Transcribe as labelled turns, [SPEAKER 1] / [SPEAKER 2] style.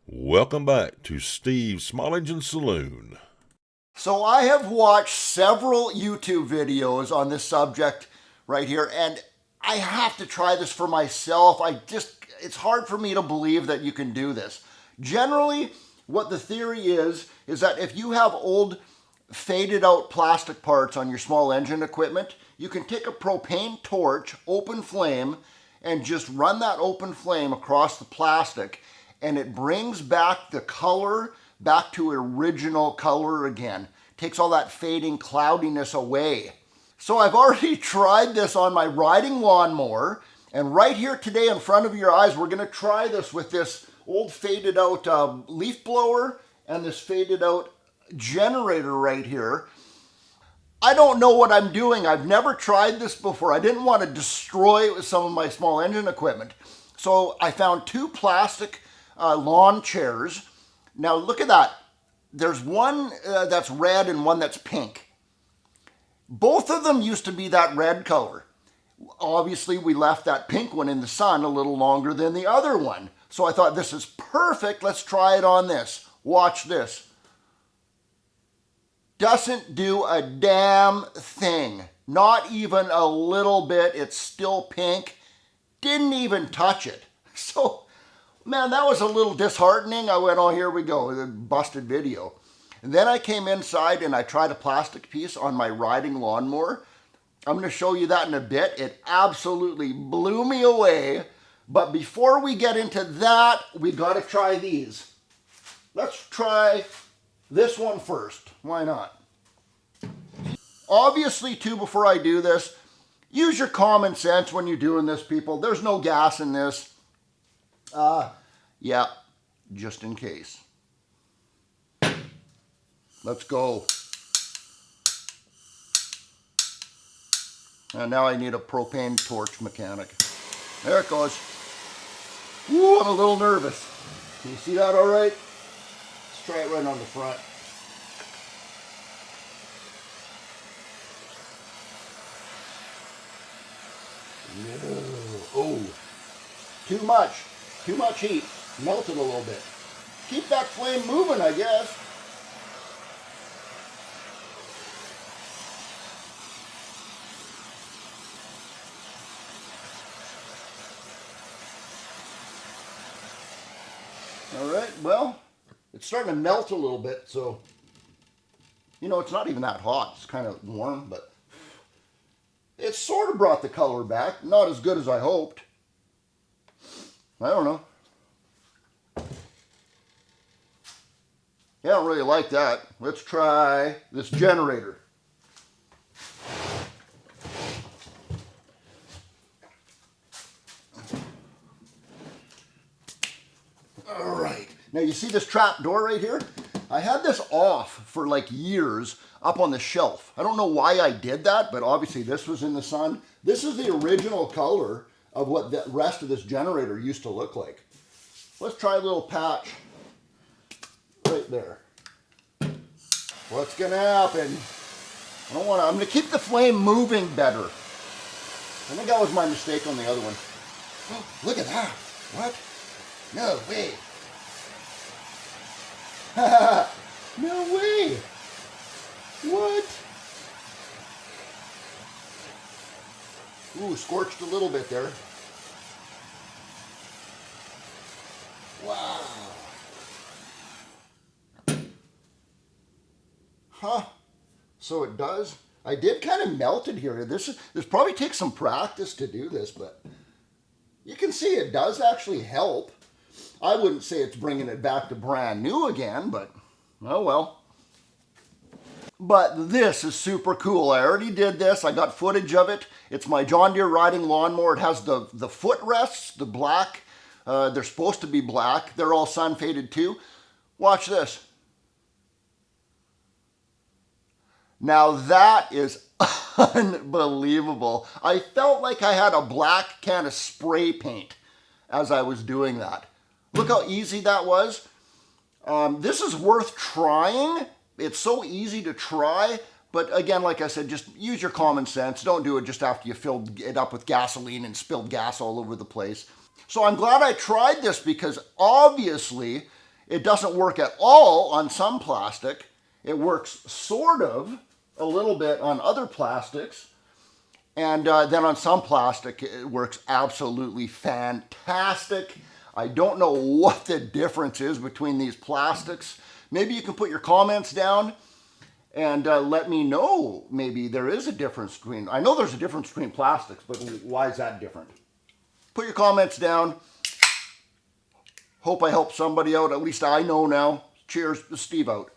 [SPEAKER 1] Welcome back to Steve's Small Engine Saloon.
[SPEAKER 2] So I have watched several YouTube videos on this subject right here, and I have to try this for myself. It's hard for me to believe that you can do this. Generally, what the theory is that if you have old faded out plastic parts on your small engine equipment, you can take a propane torch, open flame, and just run that open flame across the plastic, and it brings back the color back to original color again. Takes all that fading cloudiness away. So I've already tried this on my riding lawnmower, and right here today in front of your eyes, we're gonna try this with this old faded out leaf blower and this faded out generator right here. I don't know what I'm doing. I've never tried this before. I didn't want to destroy it with some of my small engine equipment. So I found two plastic lawn chairs. Now look at that. There's one that's red and one that's pink. Both of them used to be that red color. Obviously, we left that pink one in the sun a little longer than the other one. So I thought, this is perfect. Let's try it on this. Watch this. Doesn't do a damn thing. Not even a little bit. It's still pink. Didn't even touch it. So, man, that was a little disheartening. I went, oh, here we go, the busted video. And then I came inside and I tried a plastic piece on my riding lawnmower. I'm going to show you that in a bit. It absolutely blew me away. But before we get into that, we got to try these. Let's try this one first. Why not? Obviously, too, before I do this, use your common sense when you're doing this, people. There's no gas in this. Yeah, just in case. Let's go. And now I need a propane torch mechanic. There it goes. Woo, I'm a little nervous. Can you see that all right? Let's try it right on the front. No. Oh, too much heat. Melted a little bit. Keep that flame moving, I guess. All right, well, it's starting to melt a little bit, so, you know, it's not even that hot. It's kind of warm, but it sort of brought the color back. Not as good as I hoped. I don't know. Yeah, I don't really like that. Let's try this generator. All right. Now you see this trap door right here? I had this off for like years up on the shelf. I don't know why I did that, but obviously this was in the sun. This is the original color of what the rest of this generator used to look like. Let's try a little patch right there. What's gonna happen? I'm gonna keep the flame moving better. I think that was my mistake on the other one. Oh, look at that. What? No way. No way. What? Ooh, scorched a little bit there. Wow. Huh. So it does. I did kind of melt it here. This probably takes some practice to do this, but you can see it does actually help. I wouldn't say it's bringing it back to brand new again, but oh well. But this is super cool. I already did this. I got footage of it. It's my John Deere riding lawnmower. It has the footrests, the black. They're supposed to be black. They're all sun faded too. Watch this. Now that is unbelievable. I felt like I had a black can of spray paint as I was doing that. Look how easy that was. This is worth trying. It's so easy to try, but again, like I said, just use your common sense. Don't do it just after you filled it up with gasoline and spilled gas all over the place. So I'm glad I tried this because obviously It doesn't work at all on some plastic. It works sort of a little bit on other plastics. And then on some plastic, it works absolutely fantastic. I don't know what the difference is between these plastics. Maybe you can put your comments down and let me know. Maybe there is a difference between, I know there's a difference between plastics, but why is that different? Put your comments down. Hope I helped somebody out. At least I know now. Cheers, Steve out.